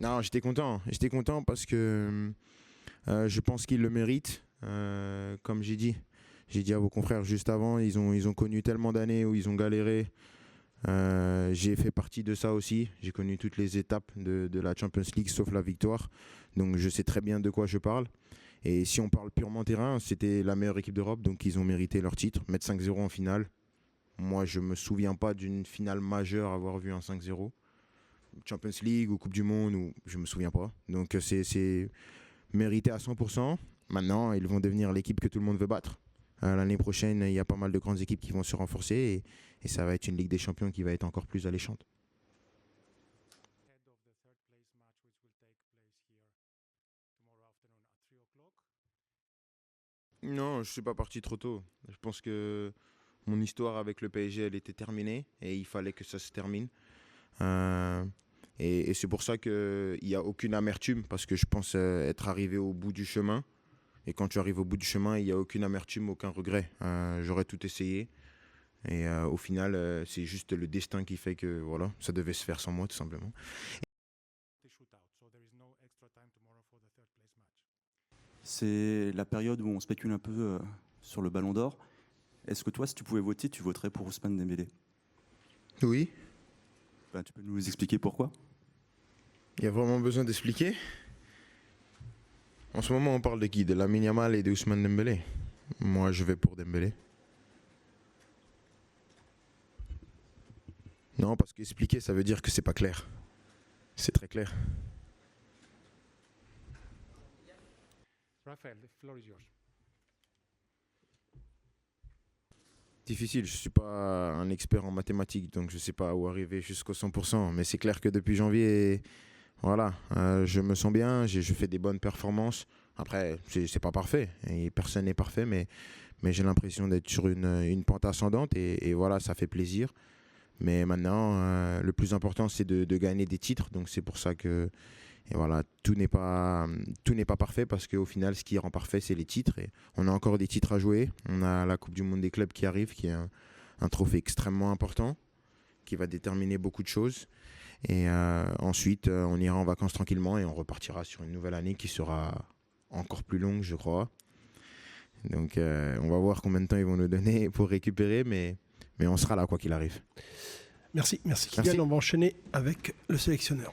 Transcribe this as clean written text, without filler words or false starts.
Non, j'étais content. J'étais content parce que je pense qu'ils le méritent. Comme j'ai dit à vos confrères juste avant, ils ont connu tellement d'années où ils ont galéré. J'ai fait partie de ça aussi. J'ai connu toutes les étapes de la Champions League sauf la victoire. Donc je sais très bien de quoi je parle. Et si on parle purement terrain, c'était la meilleure équipe d'Europe. Donc ils ont mérité leur titre. Mettre 5-0 en finale. Moi, je ne me souviens pas d'une finale majeure avoir vu un 5-0. Champions League ou Coupe du Monde, ou je ne me souviens pas. Donc c'est mérité à 100%. Maintenant, ils vont devenir l'équipe que tout le monde veut battre. L'année prochaine, il y a pas mal de grandes équipes qui vont se renforcer et ça va être une Ligue des Champions qui va être encore plus alléchante. Non, je ne suis pas parti trop tôt. Je pense que mon histoire avec le PSG, elle était terminée et il fallait que ça se termine. Euh, et c'est pour ça qu'il n'y a aucune amertume parce que je pense être arrivé au bout du chemin. Et quand tu arrives au bout du chemin, il n'y a aucune amertume, aucun regret. J'aurais tout essayé. Et au final, c'est juste le destin qui fait que voilà, ça devait se faire sans moi, tout simplement. C'est la période où on spécule un peu sur le Ballon d'Or. Est-ce que toi, si tu pouvais voter, tu voterais pour Ousmane Dembélé? Oui. Ben, tu peux nous expliquer pourquoi? Il y a vraiment besoin d'expliquer. En ce moment, on parle de qui? De Lamine Yamal et de Ousmane Dembélé. Moi, je vais pour Dembélé. Non, parce qu'expliquer, ça veut dire que c'est pas clair. C'est très clair. Raphaël, the floor is yours. Difficile, je ne suis pas un expert en mathématiques, donc je ne sais pas où arriver jusqu'au 100%. Mais c'est clair que depuis janvier, voilà, je me sens bien, je fais des bonnes performances. Après, c'est pas parfait, et personne n'est parfait, mais j'ai l'impression d'être sur une pente ascendante, et voilà, ça fait plaisir. Mais maintenant, le plus important, c'est de gagner des titres, donc c'est pour ça que et voilà, tout n'est pas parfait parce qu'au final, ce qui rend parfait, c'est les titres. Et on a encore des titres à jouer. On a la Coupe du Monde des clubs qui arrive, qui est un trophée extrêmement important, qui va déterminer beaucoup de choses. Et ensuite, on ira en vacances tranquillement et on repartira sur une nouvelle année qui sera encore plus longue, je crois. Donc, on va voir combien de temps ils vont nous donner pour récupérer, mais on sera là quoi qu'il arrive. Merci Kylian. On va enchaîner avec le sélectionneur.